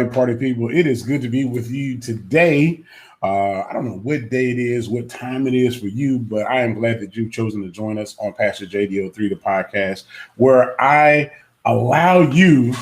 right, party people. It is good to be with you today. I don't know what day it is, what time it is for you, but I am glad that you've chosen to join us on Pastor JDO3, the podcast, where I allow you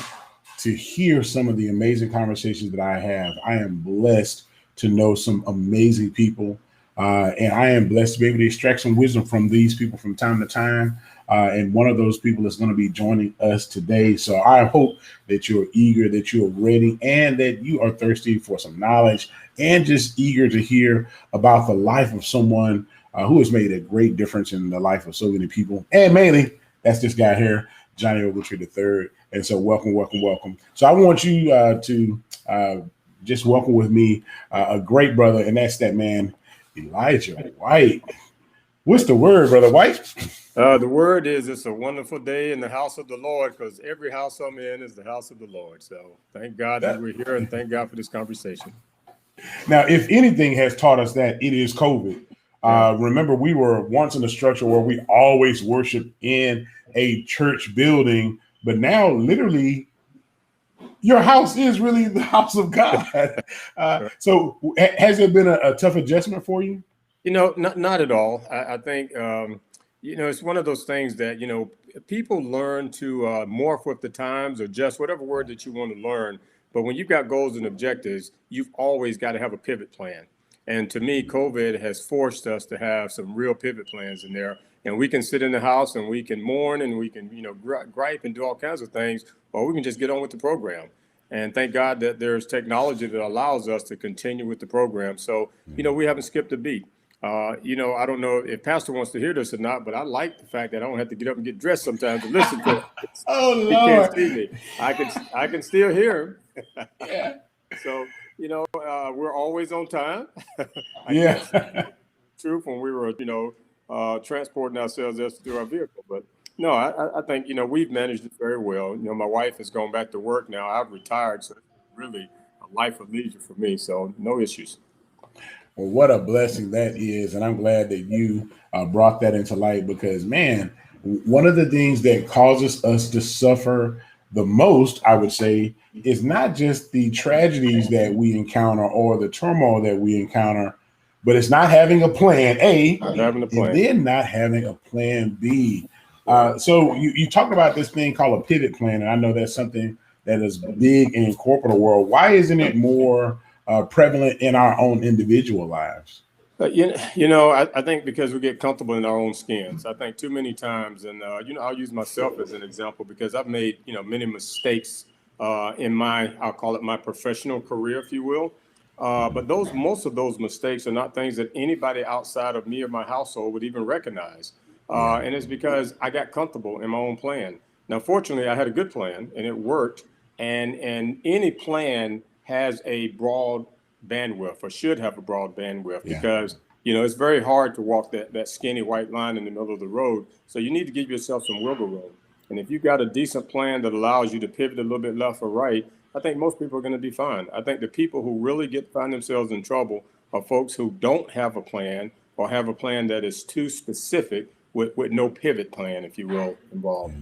to hear some of the amazing conversations that I have. I am blessed to know some amazing people, and I am blessed to be able to extract some wisdom from these people from time to time. And one of those people is going to be joining us today. So I hope that you're eager, that you're ready, and that you are thirsty for some knowledge and just eager to hear about the life of someone who has made a great difference in the life of so many people. And mainly, that's this guy here, Johnny Ogletree III. And so welcome, welcome, welcome. So I want you to just welcome with me a great brother, and that's that man, Elijah White. What's the word, Brother White? The word is it's a wonderful day in the house of the Lord, because every house I'm in is the house of the Lord. So thank God that we're here, and thank God for this conversation. Now, if anything has taught us that, it is COVID. Remember, we were once in a structure where we always worshiped in a church building, but now literally your house is really the house of God. So has it been a tough adjustment for you? Not at all. I think, it's one of those things that, people learn to morph with the times, or just whatever word that you want to learn. But when you've got goals and objectives, you've always got to have a pivot plan. And to me, COVID has forced us to have some real pivot plans in there. And we can sit in the house and we can mourn and we can, gripe and do all kinds of things, or we can just get on with the program. And thank God that there's technology that allows us to continue with the program. So, we haven't skipped a beat. I don't know if Pastor wants to hear this or not, but I like the fact that I don't have to get up and get dressed sometimes to listen to it. Oh, Lord. He can't see me. I can still hear him. Yeah. So, we're always on time. Yeah. True, when we were, transporting ourselves through our vehicle. But no, I think, we've managed it very well. My wife has gone back to work now. I've retired, so it's really a life of leisure for me. So no issues. Well, what a blessing that is. And I'm glad that you brought that into light, because, man, one of the things that causes us to suffer the most, I would say, is not just the tragedies that we encounter or the turmoil that we encounter, but it's not having a plan A, and then not having a plan B. So you talked about this thing called a pivot plan, and I know that's something that is big in corporate world. Why isn't it more prevalent in our own individual lives? I think because we get comfortable in our own skins. I think too many times, and I'll use myself as an example, because I've made many mistakes in I'll call it my professional career, if you will. But most of those mistakes are not things that anybody outside of me or my household would even recognize. And it's because I got comfortable in my own plan. Now, fortunately, I had a good plan and it worked. And any plan has a broad bandwidth, or should have a broad bandwidth, because it's very hard to walk that skinny white line in the middle of the road. So you need to give yourself some wiggle room. And if you've got a decent plan that allows you to pivot a little bit left or right, I think most people are going to be fine. I think the people who really find themselves in trouble are folks who don't have a plan, or have a plan that is too specific with no pivot plan, if you will, involved.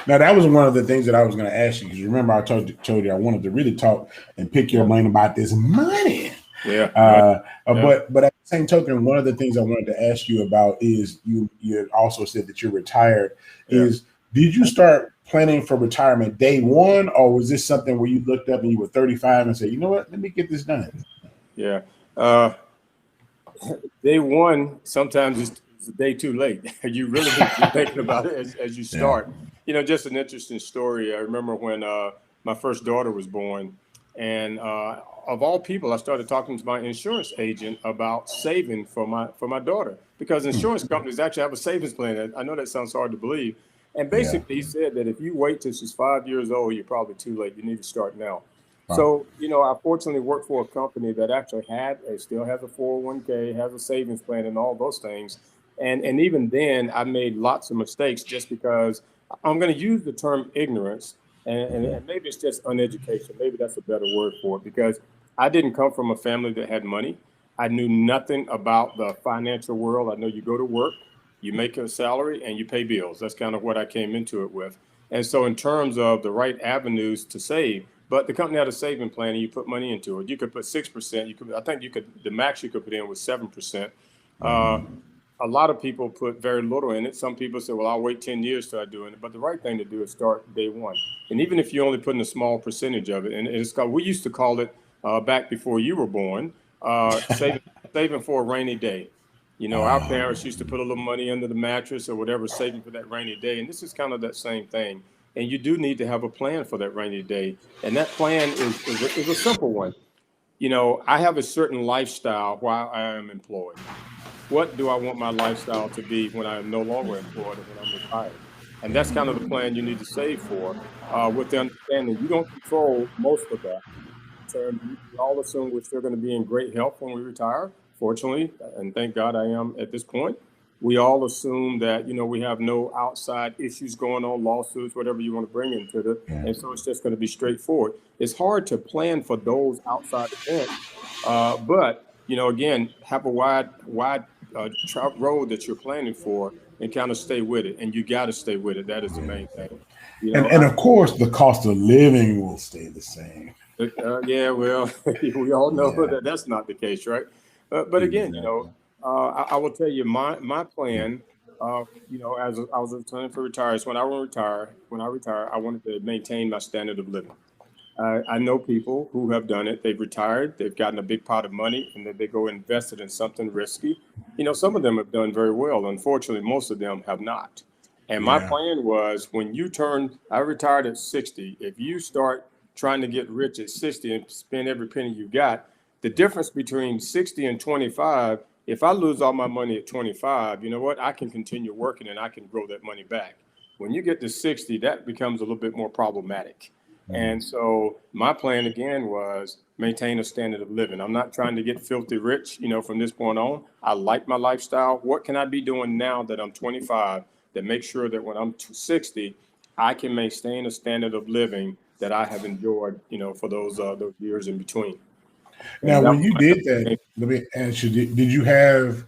Now, that was one of the things that I was going to ask you, because remember I told you I wanted to really talk and pick your brain about this money. Yeah. But at the same token, one of the things I wanted to ask you about is you also said that you're retired. Did you start planning for retirement day one, or was this something where you looked up and you were 35 and said, you know what, let me get this done? Yeah. Day one sometimes is a day too late. You really need to be thinking about it as you start. Just an interesting story. I remember when my first daughter was born, and of all people, I started talking to my insurance agent about saving for my daughter, because insurance companies actually have a savings plan. I know that sounds hard to believe. And basically, he said that if you wait till she's 5 years old, you're probably too late. You need to start now. Wow. So, I fortunately worked for a company that actually still has a 401k, has a savings plan, and all those things. And even then, I made lots of mistakes, just because I'm going to use the term ignorance, and maybe it's just uneducation. Maybe that's a better word for it, because I didn't come from a family that had money. I knew nothing about the financial world. I know you go to work, you make a salary, and you pay bills. That's kind of what I came into it with. And so in terms of the right avenues to save, But the company had a saving plan, and you put money into it. You could put 6%. I think the max you could put in was 7%. A lot of people put very little in it. Some people say, well, I'll wait 10 years till I do it. But the right thing to do is start day one. And even if you only put in a small percentage of it, and we used to call it back before you were born, saving for a rainy day. Our parents used to put a little money under the mattress or whatever, saving for that rainy day. And this is kind of that same thing. And you do need to have a plan for that rainy day. And that plan is a simple one. I have a certain lifestyle while I am employed. What do I want my lifestyle to be when I am no longer employed or when I'm retired? And that's kind of the plan you need to save for, with the understanding you don't control most of that. So we all assume we're still going to be in great health when we retire, fortunately, and thank God I am at this point. We all assume that, we have no outside issues going on, lawsuits, whatever you want to bring into it. Yeah. And so it's just going to be straightforward. It's hard to plan for those outside events, but, again, have a wide road that you're planning for and kind of stay with it. And you got to stay with it. That is the main thing. And of course, the cost of living will stay the same. Yeah, well, we all know that that's not the case, right? But again, I will tell you my plan. As I was planning for retirement, when I retire, I wanted to maintain my standard of living. I know people who have done it. They've retired, they've gotten a big pot of money, and then they go invested in something risky. Some of them have done very well. Unfortunately, most of them have not. And my plan was, I retired at 60. If you start trying to get rich at 60 and spend every penny you got, the difference between 60 and 25, if I lose all my money at 25, you know what? I can continue working and I can grow that money back. When you get to 60, that becomes a little bit more problematic. And so my plan again was maintain a standard of living. I'm not trying to get filthy rich, from this point on. I like my lifestyle. What can I be doing now that I'm 25 that makes sure that when I'm 60, I can maintain a standard of living that I have enjoyed, for those years in between. Now, when you did that, let me ask you: Did you have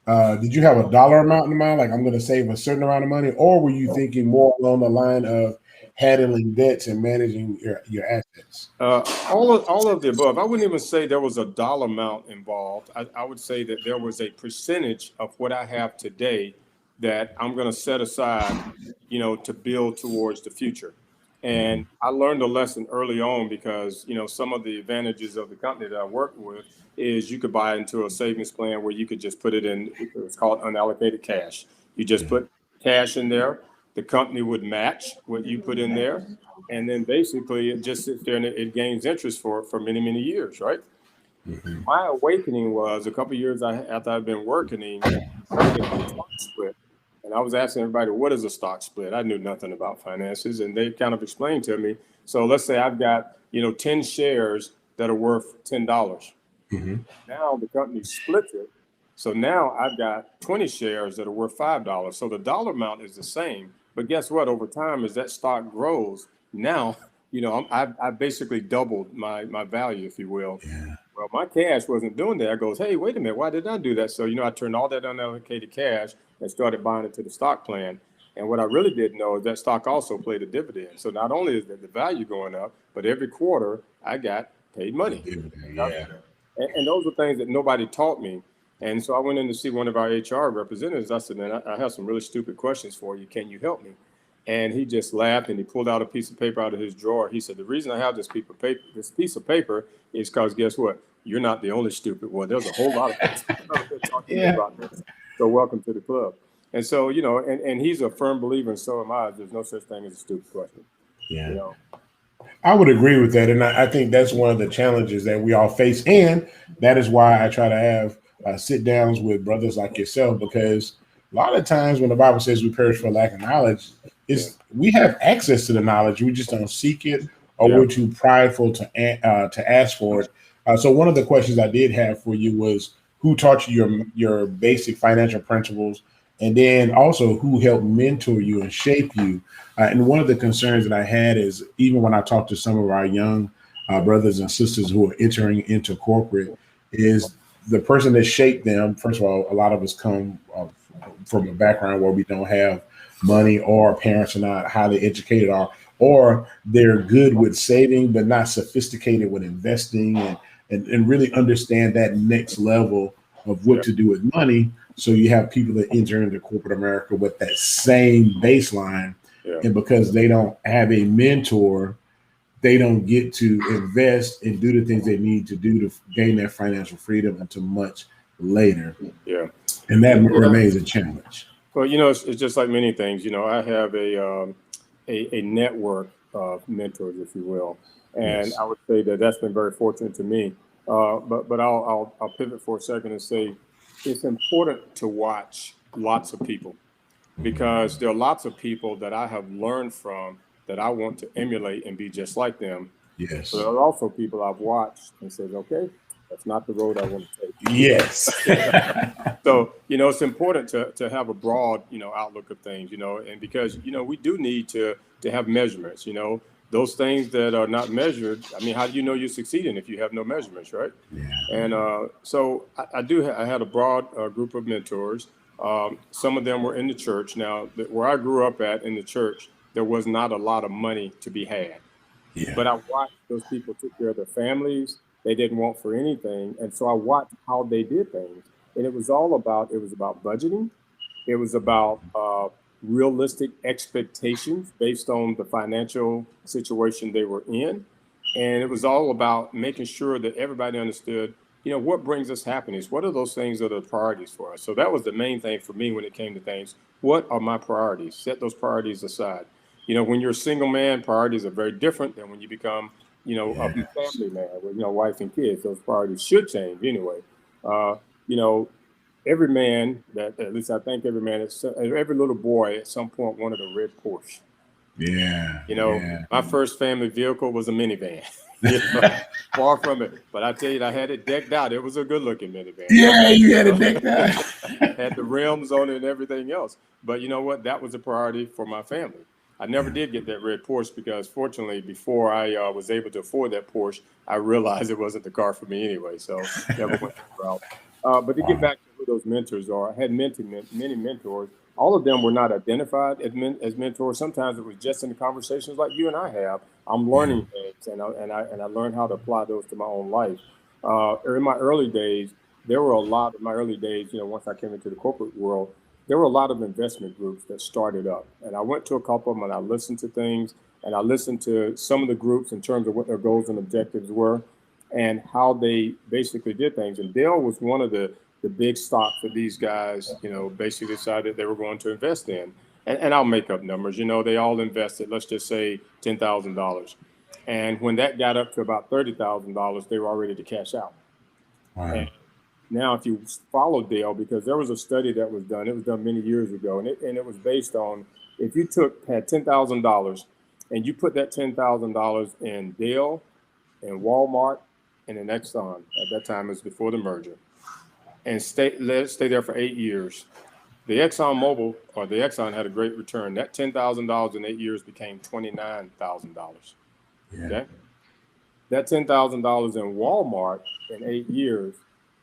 a dollar amount in mind? Like, I'm going to save a certain amount of money, or were you thinking more along the line of handling debts and managing your assets? All of the above. I wouldn't even say there was a dollar amount involved. I would say that there was a percentage of what I have today that I'm going to set aside, to build towards the future. And I learned a lesson early on because, some of the advantages of the company that I worked with is you could buy into a savings plan where you could just put it in, it's called unallocated cash. You just put cash in there. The company would match what you put in there. And then basically it just sits there and it gains interest for many, many years, right? Mm-hmm. My awakening was a couple of years after I've been working, stock split. And I was asking everybody, what is a stock split? I knew nothing about finances, and they kind of explained to me. So let's say I've got, 10 shares that are worth $10. Mm-hmm. Now the company splits it. So now I've got 20 shares that are worth $5. So the dollar amount is the same. But guess what? Over time, as that stock grows, now, I basically doubled my value, if you will. Yeah. Well, my cash wasn't doing that. I goes, hey, wait a minute, why did I do that? So, I turned all that unallocated cash and started buying into the stock plan. And what I really didn't know is that stock also played a dividend. So not only is the value going up, but every quarter I got paid money. Yeah. And those are things that nobody taught me. And so I went in to see one of our HR representatives. I said, man, I have some really stupid questions for you. Can you help me? And he just laughed and he pulled out a piece of paper out of his drawer. He said, the reason I have this piece of paper is because guess what? You're not the only stupid one. There's a whole lot of people talking about this. So welcome to the club. And so, and he's a firm believer, and so am I. There's no such thing as a stupid question. Yeah. I would agree with that. And I think that's one of the challenges that we all face. And that is why I try to have sit downs with brothers like yourself, because a lot of times when the Bible says we perish for lack of knowledge, we have access to the knowledge. We just don't seek it, or we're too prideful to ask for it. So one of the questions I did have for you was, who taught you your basic financial principles, and then also who helped mentor you and shape you? And one of the concerns that I had is, even when I talk to some of our young brothers and sisters who are entering into corporate, is the person that shaped them. First of all, a lot of us come from a background where we don't have money, or our parents are not highly educated, or they're good with saving but not sophisticated with investing and really understand that next level of what Yeah. to do with money. So you have people that enter into corporate America with that same baseline, Yeah. and because they don't have a mentor, they don't get to invest and do the things they need to do to gain their financial freedom until much later. Yeah. And that Yeah. remains a challenge. Well, it's just like many things. I have a network of mentors, if you will, and Yes. I would say that that's been very fortunate to me. But I'll pivot for a second and say it's important to watch lots of people, because there are lots of people that I have learned from that I want to emulate and be just like them. But there Yes. are also people I've watched and said, okay, that's not the road I want to take. Yes. So, it's important to have a broad, outlook of things, and because, we do need to have measurements, those things that are not measured. I mean, how do you know you're succeeding if you have no measurements, right? Yeah. And so I had a broad group of mentors. Some of them were in the church. Now, where I grew up at in the church, there was not a lot of money to be had. Yeah. But I watched those people took care of their families. They didn't want for anything. And so I watched how they did things. And it was about budgeting. It was about realistic expectations based on the financial situation they were in. And it was all about making sure that everybody understood, what brings us happiness? What are those things that are the priorities for us? So that was the main thing for me when it came to things. What are my priorities? Set those priorities aside. When you're a single man, priorities are very different than when you become, a Yes. family man with, wife and kids. Those priorities should change anyway. You know, every man that, at least I think every man, every little boy at some point wanted a red Porsche. Yeah. Yeah. My first family vehicle was a minivan. you know, Far from it. But I tell you, I had it decked out. It was a good looking minivan. Yeah, you had You it decked out. had the rims on it and everything else. But you know what? That was a priority for my family. I never Yeah. did get that red Porsche because, fortunately, before I was able to afford that Porsche, I realized it wasn't the car for me anyway. So never went that route. But to get Wow. back to who those mentors are, I had many mentors. All of them were not identified as mentors. Sometimes it was just in the conversations like you and I have. I'm Yeah. learning things, and I learned how to apply those to my own life. In my early days, there were a lot of my early days. Once I came into the corporate world, there were a lot of investment groups that started up, and I went to a couple of them, and I listened to things, and I listened to some of the groups in terms of what their goals and objectives were, and how they basically did things. And Dell was one of the big stocks that these guys, basically decided they were going to invest in. And I'll make up numbers. They all invested, let's just say $10,000. And when that got up to about $30,000, they were all ready to cash out. Wow. And now, if you follow Dale, because there was a study that was done, it was done many years ago, and it was based on if you had $10,000 and you put that $10,000 in Dale and Walmart and in Exxon. At that time, it was before the merger, and let it stay there for 8 years. The Exxon had a great return. That $10,000 in 8 years became $29,000. Yeah. Okay, that $10,000 in Walmart in 8 years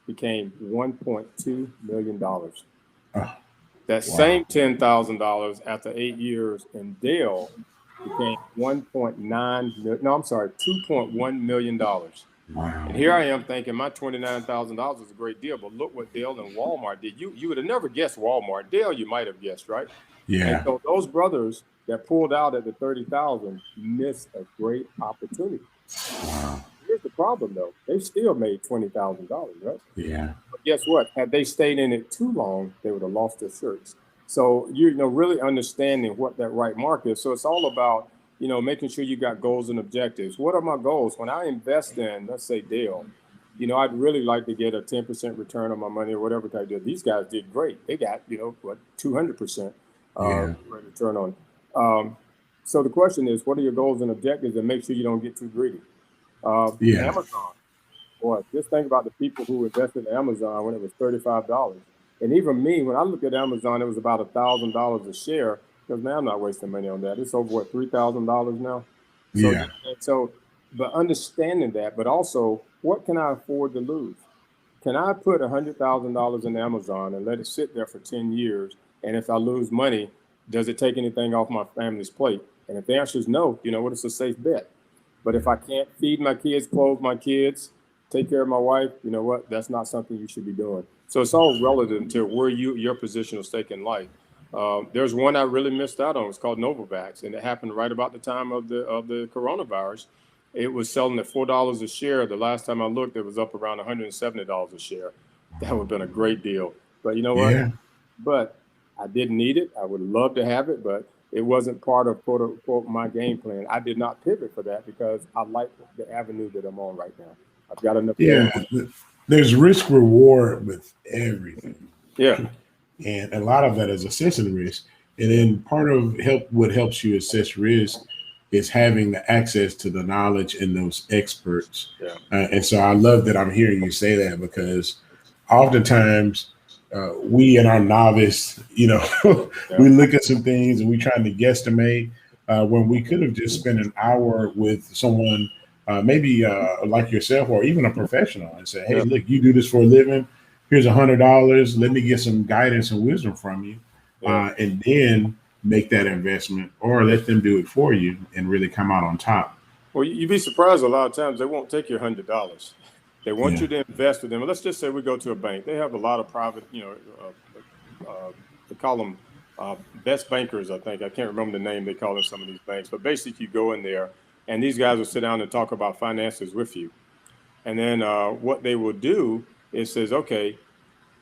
became $1.2 million. Oh, That wow. same $10,000 after 8 years in Dell became 1.9 no, I'm sorry, $2.1 million. And Wow. here I am thinking my $29,000 is a great deal, but look what Dell and Walmart did. You would have never guessed Walmart. Dell, you might have guessed, right? And Yeah. so those brothers that pulled out at the 30,000 missed a great opportunity. Wow. Here's the problem, though. They still made $20,000, right? Yeah. But guess what? Had they stayed in it too long, they would have lost their shirts. So really understanding what that right mark is. So it's all about making sure you got goals and objectives. What are my goals when I invest in, let's say, Dell? I'd really like to get a 10% return on my money or whatever type deal. These guys did great. They got 200% Yeah. return on. Um, so the question is, what are your goals and objectives, and make sure you don't get too greedy. Yeah. Amazon. Boy, just think about the people who invested in Amazon when it was $35. And even me, when I look at Amazon, it was about $1,000 a share. Because now I'm not wasting money on that. It's over what, $3,000 now. So Yeah. so, but understanding that, but also what can I afford to lose? Can I put $100,000 in Amazon and let it sit there for 10 years? And if I lose money, does it take anything off my family's plate? And if the answer is no, you know what, it's a safe bet. But if I can't feed my kids, clothe my kids, take care of my wife, you know what, that's not something you should be doing. So it's all relative to where your positional stake in life. There's one I really missed out on. It's called Novavax, and it happened right about the time of the coronavirus. It was selling at $4 a share. The last time I looked, it was up around $170 a share. That would have been a great deal. But you know what? Yeah. But I didn't need it. I would love to have it, but it wasn't part of quote unquote my game plan. I did not pivot for that because I like the avenue that I'm on right now. I've got enough Yeah. going. There's risk reward with everything. Yeah. And a lot of that is assessing risk. And then part of what helps you assess risk is having the access to the knowledge and those experts. Yeah. And so I love that I'm hearing you say that, because oftentimes we in our novice, we look at some things and we trying to guesstimate when we could have just spent an hour with someone, maybe like yourself or even a professional, and say, hey, look, you do this for a living. Here's $100. Let me get some guidance and wisdom from you, and then make that investment, or let them do it for you and really come out on top. Well, you'd be surprised a lot of times they won't take your $100. They want you to invest with them. And let's just say we go to a bank. They have a lot of private, they call them best bankers, I think. I can't remember the name they call in some of these banks. But basically, you go in there, and these guys will sit down and talk about finances with you. And then what they will do is says, okay,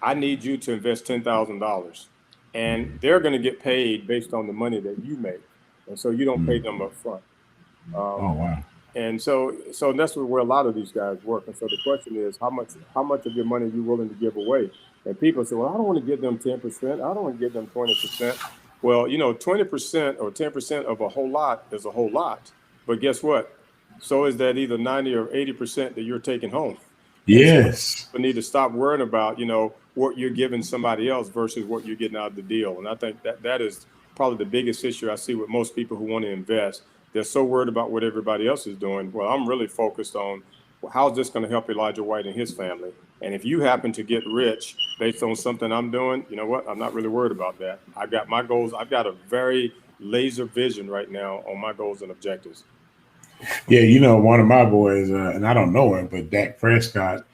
I need you to invest $10,000. And they're going to get paid based on the money that you make. And so you don't pay them up front. Oh, wow. And so that's where a lot of these guys work. And so the question is, how much of your money are you willing to give away? And people say, well, I don't want to give them 10%. I don't want to give them 20%. Well, 20% or 10% of a whole lot is a whole lot. But guess what? So is that either 90 or 80% that you're taking home. Yes. So we need to stop worrying about, what you're giving somebody else versus what you're getting out of the deal. And I think that is probably the biggest issue I see with most people who want to invest. They're so worried about what everybody else is doing. Well, I'm really focused on, well, how's this going to help Elijah White and his family? And if you happen to get rich based on something I'm doing, you know what? I'm not really worried about that. I've got my goals. I've got a very laser vision right now on my goals and objectives. Yeah, one of my boys, and I don't know him, but Dak Prescott,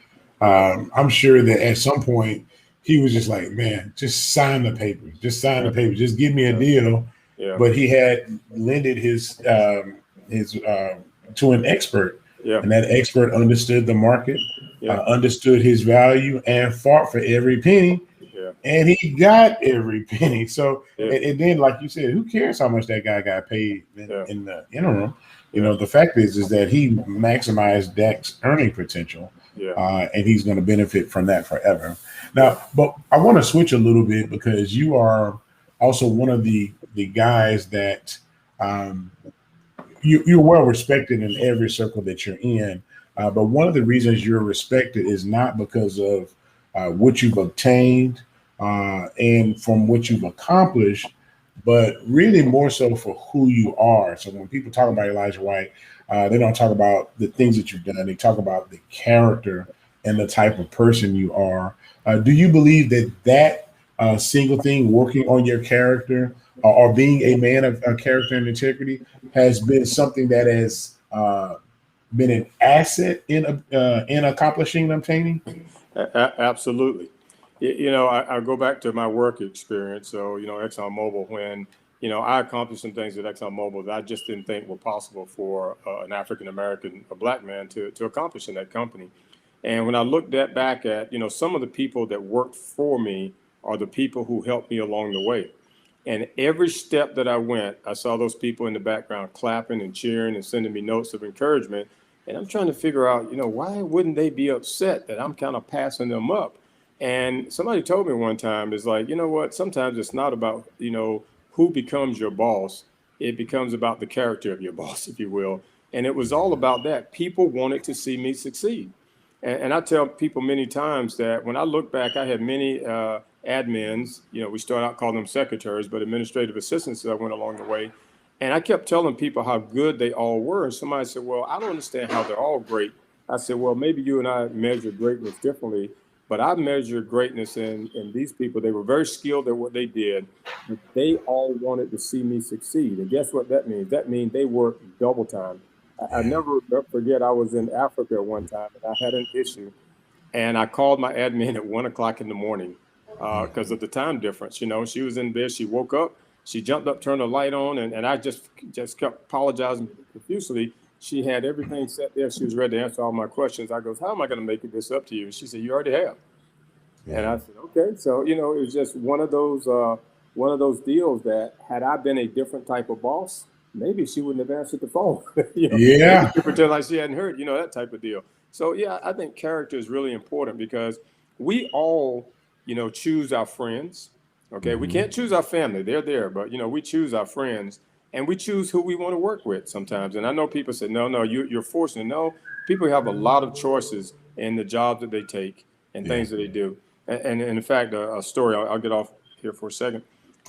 I'm sure that at some point he was just like, man, just sign the papers. Just sign the papers. Just give me a deal. Yeah. But he had lended his to an expert, and that expert understood the market, understood his value, and fought for every penny. Yeah. And he got every penny. So, and then, like you said, who cares how much that guy got paid in the interim? The fact is that he maximized Dak's earning potential, and he's going to benefit from that forever. Now, but I want to switch a little bit, because you are also one of the guys that you're well respected in every circle that you're in. But one of the reasons you're respected is not because of what you've obtained and from what you've accomplished, but really more so for who you are. So when people talk about Elijah White, they don't talk about the things that you've done. They talk about the character and the type of person you are. Do you believe that single thing, working on your character or being a man of character and integrity, has been something that has been an asset in accomplishing and obtaining? Absolutely. I go back to my work experience. So, ExxonMobil, when, I accomplished some things at ExxonMobil that I just didn't think were possible for an African-American, a black man to accomplish in that company. And when I looked back at, some of the people that worked for me are the people who helped me along the way. And every step that I went, I saw those people in the background clapping and cheering and sending me notes of encouragement. And I'm trying to figure out, why wouldn't they be upset that I'm kind of passing them up? And somebody told me one time, is like, you know what, sometimes it's not about, who becomes your boss. It becomes about the character of your boss, if you will. And it was all about that. People wanted to see me succeed. And I tell people many times that when I look back, I had many admins, we started out calling them secretaries, but administrative assistants that went along the way. And I kept telling people how good they all were. And somebody said, well, I don't understand how they're all great. I said, well, maybe you and I measure greatness differently. But I measured greatness in these people. They were very skilled at what they did, but they all wanted to see me succeed. And guess what that means? That means they worked double time. I never forget, I was in Africa at one time and I had an issue. And I called my admin at 1 o'clock in the morning because of the time difference. You know, she was in bed, she woke up, she jumped up, turned the light on, and I just kept apologizing profusely. She had everything set there. She was ready to answer all my questions. I goes, how am I going to make this up to you? She said, you already have. And I said, okay. So, you know, it was just one of those deals that had I been a different type of boss, maybe she wouldn't have answered the phone. You know, Yeah. maybe pretend like she hadn't heard, you know, that type of deal. So, yeah, I think character is really important because we all, you know, choose our friends. Okay. We can't choose our family. They're there, but, you know, we choose our friends and we choose who we want to work with sometimes. And I know people say, no, you're forcing it. No, people have a lot of choices in the jobs that they take and Yeah. things that they do. And in fact, a story, I'll get off here for a second.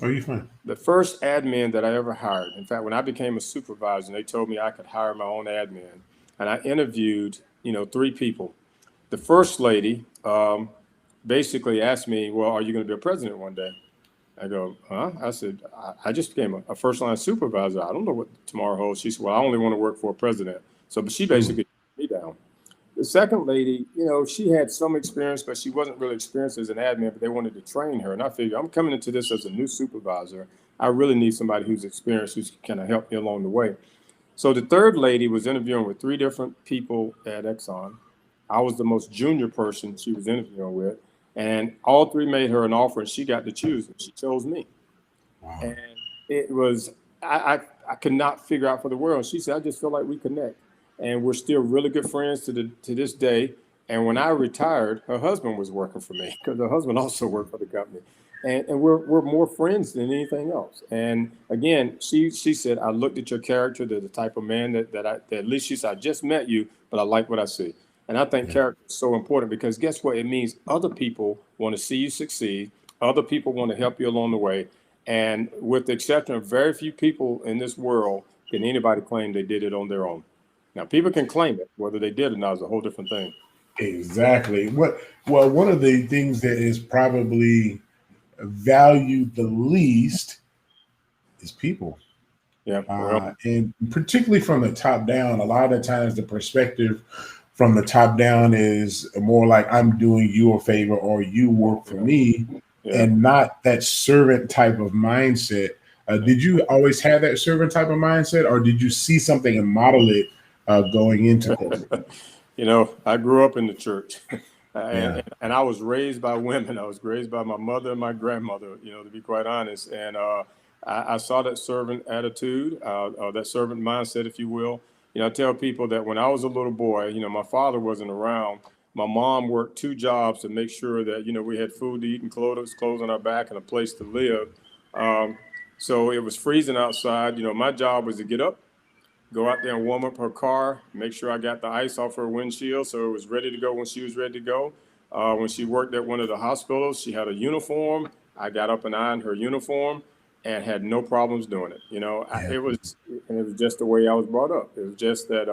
Oh, you fine. The first admin that I ever hired, in fact, when I became a supervisor, they told me I could hire my own admin. And I interviewed, you know, 3 people. The first lady basically asked me, well, are you going to be a president one day? I go, huh? I said, I just became a first line supervisor. I don't know what tomorrow holds. She said, well, I only want to work for a president. So, but she basically put me down. The second lady, you know, she had some experience, but she wasn't really experienced as an admin, but they wanted to train her. And I figured, I'm coming into this as a new supervisor. I really need somebody who's experienced, who's kind of help me along the way. So the third lady was interviewing with 3 different people at Exxon. I was the most junior person she was interviewing with. And all 3 made her an offer and she got to choose. And she chose me. Wow. And it was, I could not figure out for the world. She said, I just feel like we connect. And we're still really good friends to this day. And when I retired, her husband was working for me because her husband also worked for the company. And we're more friends than anything else. And again, she said, I looked at your character, the type of man that at least she said, I just met you, but I like what I see. And I think character is so important because guess what? It means other people want to see you succeed. Other people want to help you along the way. And with the exception of very few people in this world, can anybody claim they did it on their own? Now, people can claim it. Whether they did or not is a whole different thing. Exactly. Well, one of the things that is probably valued the least is people. Yeah. Well, And particularly from the top down, a lot of times the perspective from the top down is more like I'm doing you a favor or you work for me, and not that servant type of mindset. Did you always have that servant type of mindset, or did you see something and model it going into it? you know, I grew up in the church. Yeah. And I was raised by women. I was raised by my mother and my grandmother, you know, to be quite honest. And I saw that servant attitude, that servant mindset, if you will. You know, I tell people that when I was a little boy, you know, my father wasn't around. My mom worked 2 jobs to make sure that, you know, we had food to eat and clothes on our back and a place to live. So it was freezing outside. You know, my job was to get up, go out there and warm up her car, make sure I got the ice off her windshield so it was ready to go when she was ready to go. When she worked at one of the hospitals, she had a uniform. I got up and ironed her uniform and had no problems doing it. You know, it was just the way I was brought up. It was just that,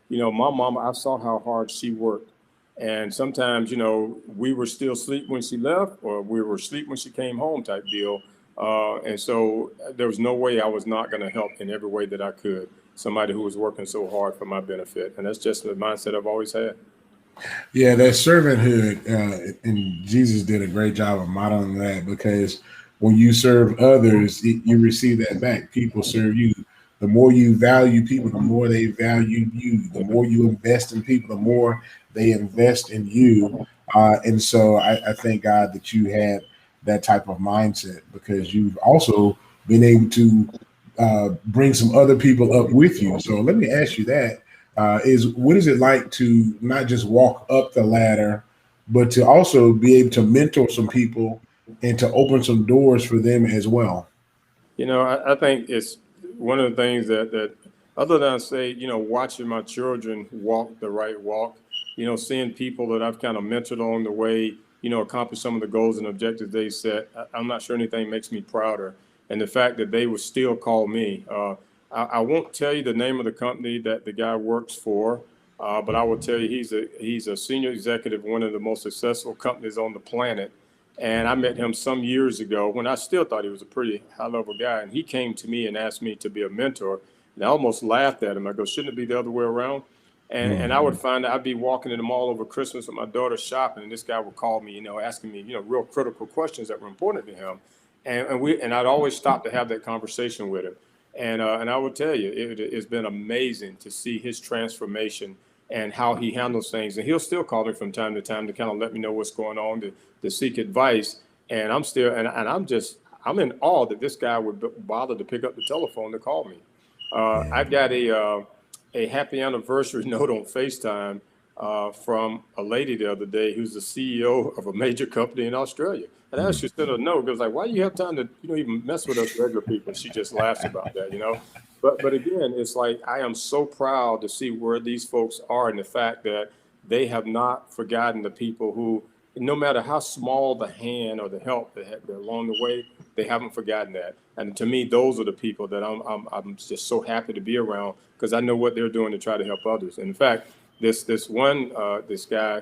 you know, my mom, I saw how hard she worked. And sometimes, you know, we were still asleep when she left or we were asleep when she came home type deal. And so there was no way I was not going to help in every way that I could somebody who was working so hard for my benefit. And that's just the mindset I've always had. Yeah, that servanthood, and Jesus did a great job of modeling that because when you serve others, you receive that back. People serve you. The more you value people, the more they value you. The more you invest in people, the more they invest in you. And so I thank God that you had that type of mindset because you've also been able to bring some other people up with you. So let me ask you that. Is what is it like to not just walk up the ladder, but to also be able to mentor some people and to open some doors for them as well? You know, I think it's one of the things that other than say, you know, watching my children walk the right walk, you know, seeing people that I've kind of mentored along the way, you know, accomplish some of the goals and objectives they set, I'm not sure anything makes me prouder. And the fact that they would still call me. I won't tell you the name of the company that the guy works for, But I will tell you, he's a senior executive, one of the most successful companies on the planet. And I met him some years ago when I still thought he was a pretty high level guy. And he came to me and asked me to be a mentor. And I almost laughed at him. I go, shouldn't it be the other way around? And I would find that I'd be walking in the mall over Christmas with my daughter shopping, and this guy would call me, asking me, real critical questions that were important to him. And I'd always stop to have that conversation with him. And I would tell you, it's been amazing to see his transformation and how he handles things. And he'll still call me from time to time to kind of let me know what's going on, to seek advice. And I'm still, and I'm in awe that this guy would bother to pick up the telephone to call me. I got a happy anniversary note on FaceTime from a lady the other day who's the CEO of a major company in Australia. And I actually sent her a note. It was like, why do you have time to even mess with us regular people? She just laughs about that, But again, it's like I am so proud to see where these folks are and the fact that they have not forgotten the people who, no matter how small the hand or the help they had along the way, they haven't forgotten that. And to me, those are the people that I'm just so happy to be around because I know what they're doing to try to help others. And in fact, this guy,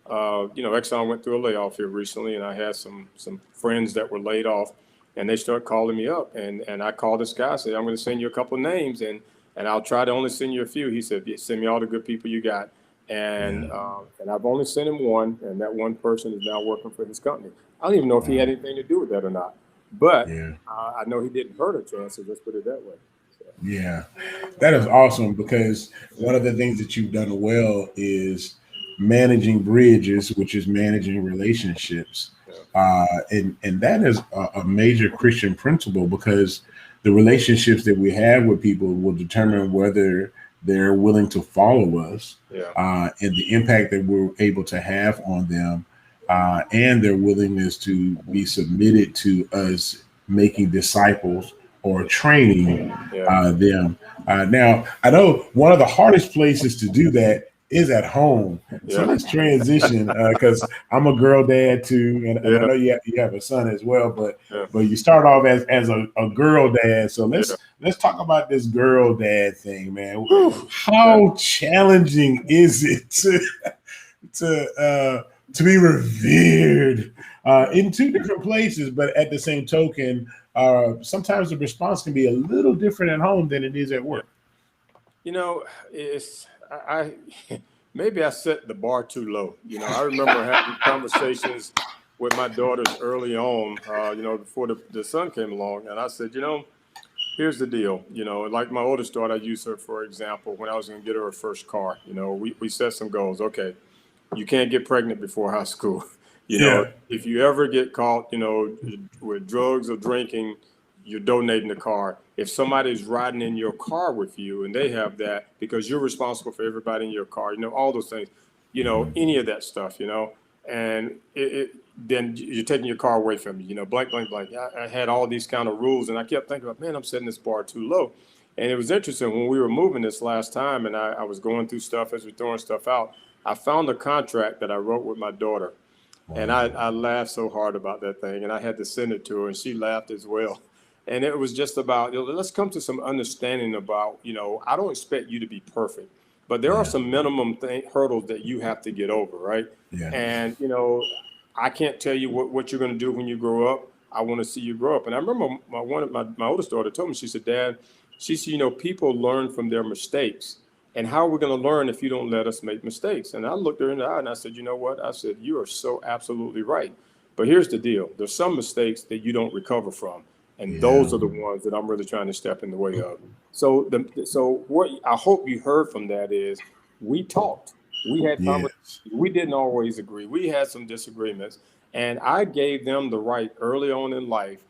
Exxon went through a layoff here recently, and I had some friends that were laid off, and they started calling me up, and I called this guy, I said, I'm going to send you a couple of names, and I'll try to only send you a few. He said, send me all the good people you got. And I've only sent him one, and that one person is now working for his company. I don't even know if he had anything to do with that or not, but I know he didn't hurt her chances. Let's put it that way. So. Yeah, that is awesome because one of the things that you've done well is managing bridges, which is managing relationships. And that is a major Christian principle because the relationships that we have with people will determine whether they're willing to follow us and the impact that we're able to have on them and their willingness to be submitted to us making disciples or training them. Now, I know one of the hardest places to do that is at home. So let's transition because I'm a girl dad too, and I know you have a son as well. But you start off as a girl dad. So let's talk about this girl dad thing, man. How challenging is it to be revered in two different places, but at the same token, sometimes the response can be a little different at home than it is at work. Maybe I set the bar too low. I remember having conversations with my daughters early on, before the son came along. And I said, here's the deal. Like my oldest daughter, I used her for example, when I was going to get her first car, we set some goals. Okay, you can't get pregnant before high school. If you ever get caught, with drugs or drinking, you're donating the car. If somebody's riding in your car with you and they have that, because you're responsible for everybody in your car, all those things, any of that stuff, and then you're taking your car away from you, blank. I had all these kind of rules and I kept thinking about, man, I'm setting this bar too low. And it was interesting when we were moving this last time and I was going through stuff as we're throwing stuff out. I found a contract that I wrote with my daughter. And I laughed so hard about that thing and I had to send it to her and she laughed as well. And it was just about, let's come to some understanding about, I don't expect you to be perfect, but there are some minimum hurdles that you have to get over, right? Yeah. And, I can't tell you what you're going to do when you grow up. I want to see you grow up. And I remember my oldest daughter told me, she said, Dad, people learn from their mistakes. And how are we going to learn if you don't let us make mistakes? And I looked her in the eye and I said, you know what? I said, you are so absolutely right. But here's the deal. There's some mistakes that you don't recover from. And those are the ones that I'm really trying to step in the way of. So what I hope you heard from that is we talked. We had conversations. We didn't always agree. We had some disagreements. And I gave them the right early on in life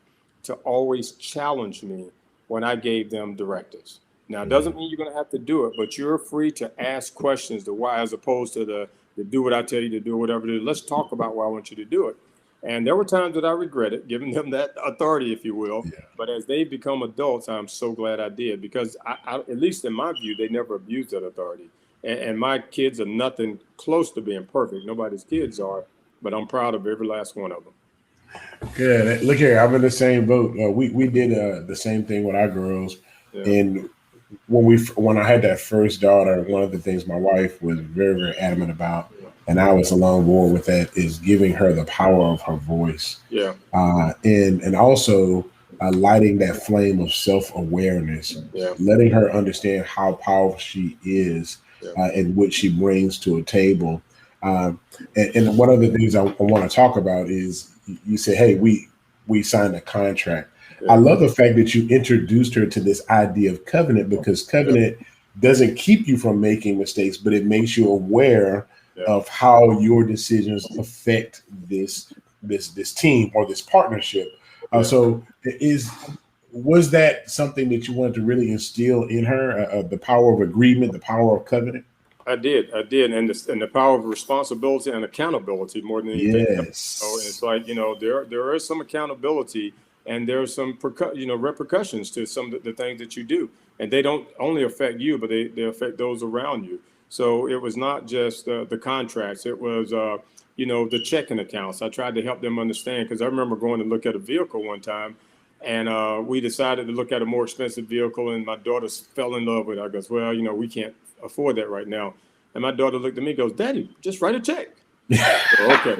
to always challenge me when I gave them directives. Now, it doesn't mean you're going to have to do it, but you're free to ask questions to why, as opposed to the do what I tell you to do, whatever to do. Let's talk about why I want you to do it. And there were times that I regretted giving them that authority, if you will. Yeah. But as they become adults, I'm so glad I did because I, at least in my view, they never abused that authority. And my kids are nothing close to being perfect. Nobody's kids are, but I'm proud of every last one of them. Good. Look here, I'm in the same boat. We did the same thing with our girls. Yeah. And when I had that first daughter, one of the things my wife was very, very adamant about, and I was along board with that, is giving her the power of her voice, Yeah. and also lighting that flame of self awareness, Yeah. letting her understand how powerful she is, Yeah. and what she brings to a table. Um, and one of the things I want to talk about is you say, "Hey, we signed a contract." I Yeah. love the fact that you introduced her to this idea of covenant, because Yeah. covenant doesn't keep you from making mistakes, but it makes you aware Yeah. of how your decisions affect this team or this partnership. Yeah. So was that something that you wanted to really instill in her, the power of agreement, the power of covenant? I did, and the power of responsibility and accountability more than anything else. So it's Yes. like, there is some accountability, and there are some repercussions to some of the things that you do, and they don't only affect you, but they affect those around you. So it was not just the contracts; it was the checking accounts. I tried to help them understand, because I remember going to look at a vehicle one time, and we decided to look at a more expensive vehicle, and my daughter fell in love with it. I goes, well, we can't afford that right now. And my daughter looked at me and goes, Daddy, just write a check. So, okay.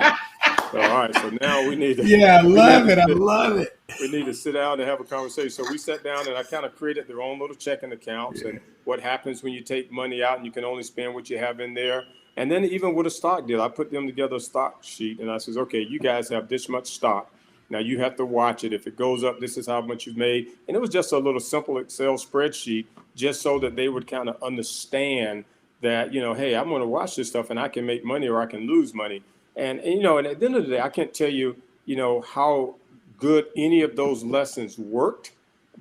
So, all right. So now we need to Yeah, I we need love to it. I sit, love it. we need to sit down and have a conversation. So we sat down, and I kind of created their own little checking accounts, and Yeah. what happens when you take money out and you can only spend what you have in there. And then even with a stock deal, I put them together a stock sheet, and I says, okay, you guys have this much stock. Now you have to watch it. If it goes up, this is how much you've made. And it was just a little simple Excel spreadsheet, just so that they would kind of understand that, hey, I'm going to watch this stuff, and I can make money or I can lose money. And at the end of the day, I can't tell you, how good any of those lessons worked,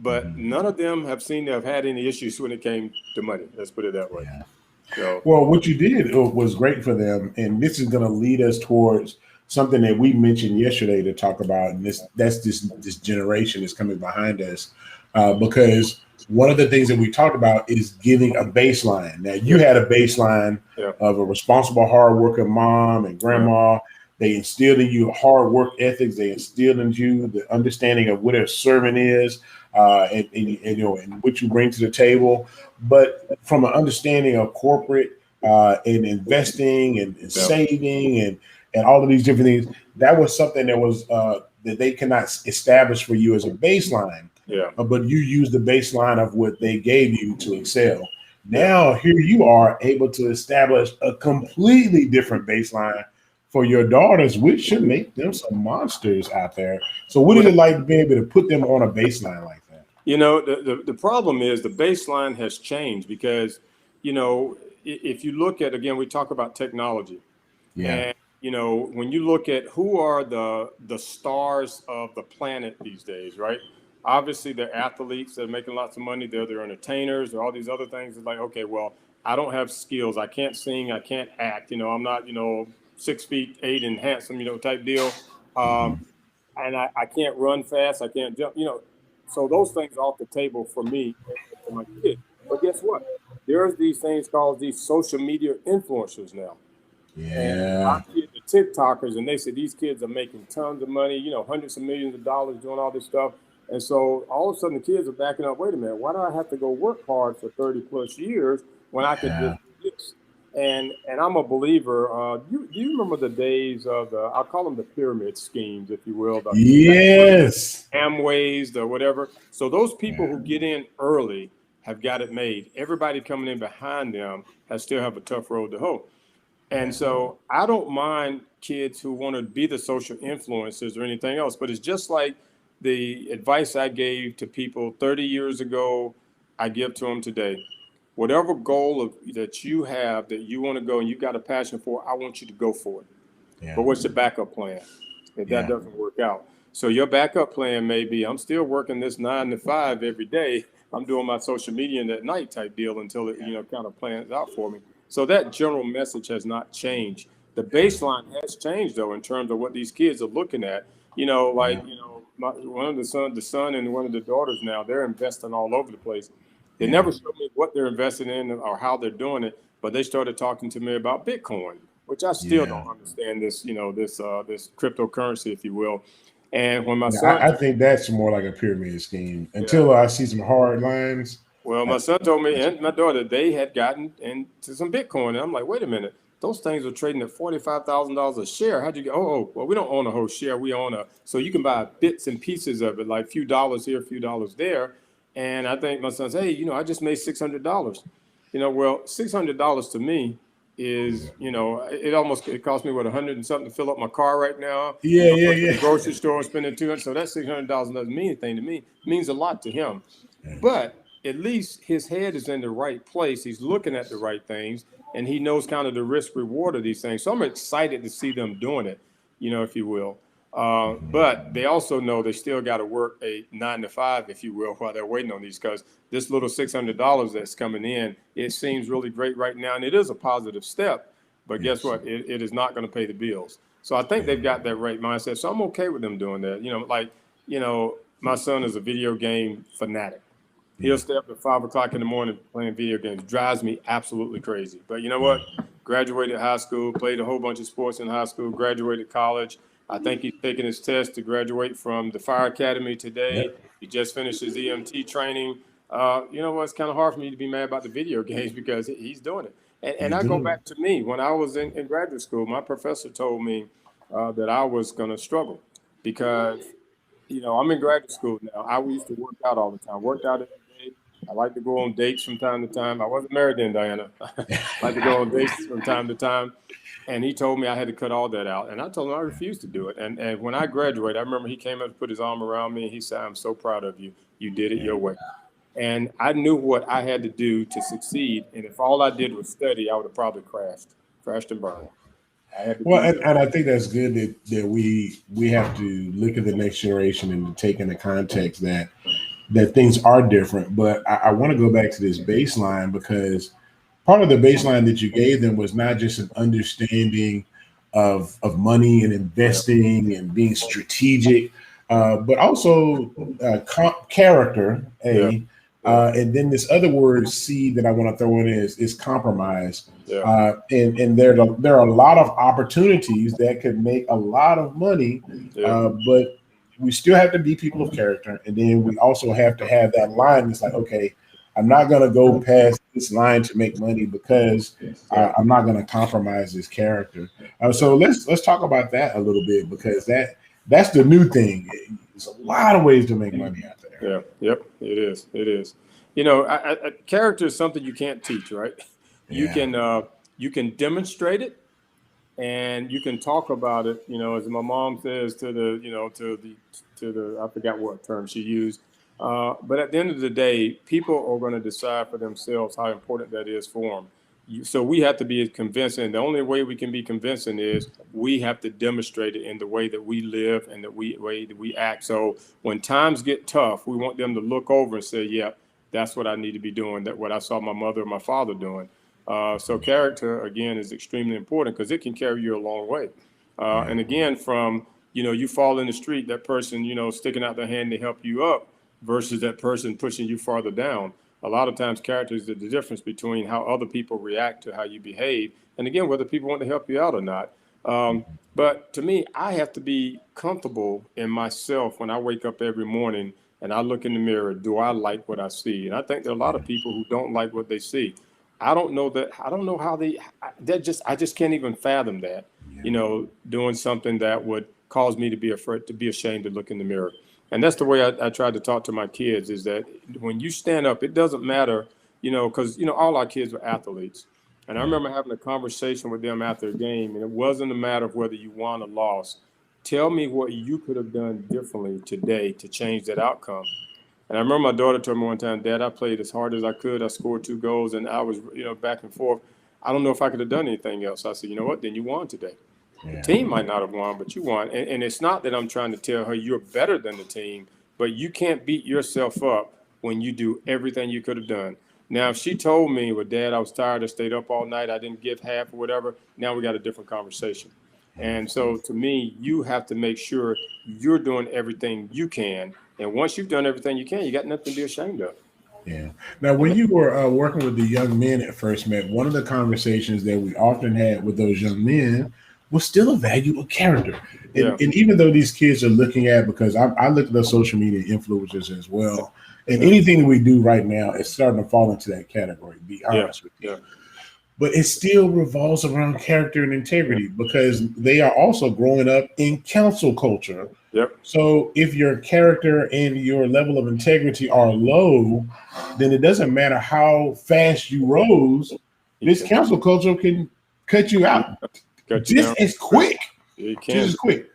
but Mhm. none of them have seemed to have had any issues when it came to money. Let's put it that way. Yeah. So, Well, what you did was great for them, and this is going to lead us towards something that we mentioned yesterday to talk about, and this generation is coming behind us, because one of the things that we talked about is giving a baseline. Now, you yeah, had a baseline yeah, of a responsible, hardworking mom and yeah, grandma. They instilled in you hard work ethics. They instilled in you the understanding of what a servant is, and what you bring to the table. But from an understanding of corporate, and investing, and yeah, saving, and all of these different things, that was something that was that they cannot establish for you as a baseline. yeah, But you use the baseline of what they gave you to excel. yeah. Now here you are able to establish a completely different baseline for your daughters, which should make them some monsters out there. So what is Well, it like to be able to put them on a baseline like that? the problem is the baseline has changed because, if you look at, again, we talk about technology. Yeah. And when you look at who are the stars of the planet these days, right? Obviously, they're athletes that are making lots of money. They're entertainers, or all these other things. It's like, okay, well, I don't have skills. I can't sing. I can't act. I'm not 6'8" and handsome, type deal. Um, Mhm. and I can't run fast. I can't jump. So those things are off the table for me and for my kids. But guess what? There's these things called these social media influencers now. And our Yeah. kids are TikTokers, and they say these kids are making tons of money, hundreds of millions of dollars doing all this stuff. And so all of a sudden the kids are backing up. Wait a minute, why do I have to go work hard for 30 plus years when I could just Yeah. do this? And I'm a believer. Do you remember the days of I'll call them the pyramid schemes, if you will, the Yes. Amways, the whatever. So those people Yeah. who get in early have got it made. Everybody coming in behind them has still have a tough road to hoe. And Yeah. so I don't mind kids who want to be the social influencers or anything else, but it's just like the advice I gave to people 30 years ago, I give to them today. Whatever goal that you have that you want to go and you got a passion for, I want you to go for it. But Yeah. what's your backup plan if that Yeah. doesn't work out? So your backup plan may be I'm still working this 9 to 5 every day. I'm doing my social media in that night type deal until it kind of plans out for me. So that general message has not changed. The baseline has changed though in terms of what these kids are looking at. Yeah. One of the son and one of the daughters now, they're investing all over the place. They Yeah. never showed me what they're investing in or how they're doing it, but they started talking to me about Bitcoin, which I still Yeah. don't understand this cryptocurrency, if you will. And when my Yeah. son, I think that's more like a pyramid scheme. yeah, Until I see some hard lines, Well, my son told me and my daughter they had gotten into some Bitcoin, and I'm like, wait a minute, those things are trading at $45,000 a share. How'd you get? Well, we don't own a whole share. We own so you can buy bits and pieces of it, like a few dollars here, a few dollars there. And I think my son said, hey, I just made $600. Well, $600 to me is, it cost me what, 100 and something to fill up my car right now. Yeah, I'm going to yeah. the grocery store spending 200. So that $600 doesn't mean anything to me. It means a lot to him. But at least his head is in the right place. He's looking at the right things, and he knows kind of the risk reward of these things. So I'm excited to see them doing it, if you will. But they also know they still got to work a 9 to 5, if you will, while they're waiting on these, because this little $600 that's coming in, it seems really great right now. And it is a positive step, but guess what? It is not going to pay the bills. So I think they've got that right mindset. So I'm okay with them doing that. My son is a video game fanatic. He'll stay up at 5 o'clock in the morning playing video games. Drives me absolutely crazy. But you know what? Graduated high school, played a whole bunch of sports in high school, graduated college. I think he's taking his test to graduate from the fire academy today. He just finished his EMT training. You know what? It's kind of hard for me to be mad about the video games because he's doing it. And I go back to me. When I was in graduate school, my professor told me that I was going to struggle because, I'm in graduate school now. I used to work out all the time, worked out every day. I like to go on dates from time to time. I wasn't married then, Diana. I like to go on dates from time to time. And he told me I had to cut all that out. And I told him I refused to do it. And when I graduated, I remember he came up and put his arm around me and he said, I'm so proud of you. You did it your way. And I knew what I had to do to succeed. And if all I did was study, I would have probably crashed and burned. And I think that's good that we have to look at the next generation and to take into context that things are different. But I want to go back to this baseline, because part of the baseline that you gave them was not just an understanding of money and investing and being strategic, but also character, and then this other word C that I want to throw in is compromise. And there are a lot of opportunities that could make a lot of money, but we still have to be people of character. And then we also have to have that line. It's like, okay, I'm not going to go past this line to make money because I'm not going to compromise this character. So let's talk about that a little bit, because that's the new thing. There's a lot of ways to make money out there. Yep, it is. It is. Character is something you can't teach, right? You can demonstrate it, and you can talk about it. As my mom says to the I forgot what term she used. But at the end of the day, people are going to decide for themselves how important that is for them. So we have to be convincing. The only way we can be convincing is we have to demonstrate it in the way that we live and the way that we act. So when times get tough, we want them to look over and say, yeah, that's what I need to be doing. That's what I saw my mother or my father doing. So character, again, is extremely important because it can carry you a long way. And again, from, you fall in the street, that person, sticking out their hand to help you up, versus that person pushing you farther down. A lot of times character is the difference between how other people react to how you behave. And again, whether people want to help you out or not. But to me, I have to be comfortable in myself when I wake up every morning and I look in the mirror. Do I like what I see? And I think there are a lot of people who don't like what they see. I don't know how I just can't even fathom that, doing something that would cause me to be afraid, to be ashamed to look in the mirror. And that's the way I try to talk to my kids, is that when you stand up, it doesn't matter, because, all our kids were athletes. And I remember having a conversation with them after a game, and it wasn't a matter of whether you won or lost. Tell me what you could have done differently today to change that outcome. And I remember my daughter told me one time, Dad, I played as hard as I could. I scored 2 goals, and I was, back and forth. I don't know if I could have done anything else. I said, you know what? Then you won today. The team might not have won, but you won. And it's not that I'm trying to tell her you're better than the team, but you can't beat yourself up when you do everything you could have done. Now, if she told me, well, Dad, I was tired, I stayed up all night, I didn't give half or whatever, now we got a different conversation. And so to me, you have to make sure you're doing everything you can. And once you've done everything you can, you got nothing to be ashamed of. Yeah. Now, when you were working with the young men at First Met, one of the conversations that we often had with those young men was still a value of character. And even though these kids are looking at, because I look at the social media influencers as well, And anything that we do right now is starting to fall into that category, to be honest with you. Yeah. But it still revolves around character and integrity because they are also growing up in council culture. Yep. So if your character and your level of integrity are low, then it doesn't matter how fast you rose. This council culture can cut you out just as quick. It can. Just as quick.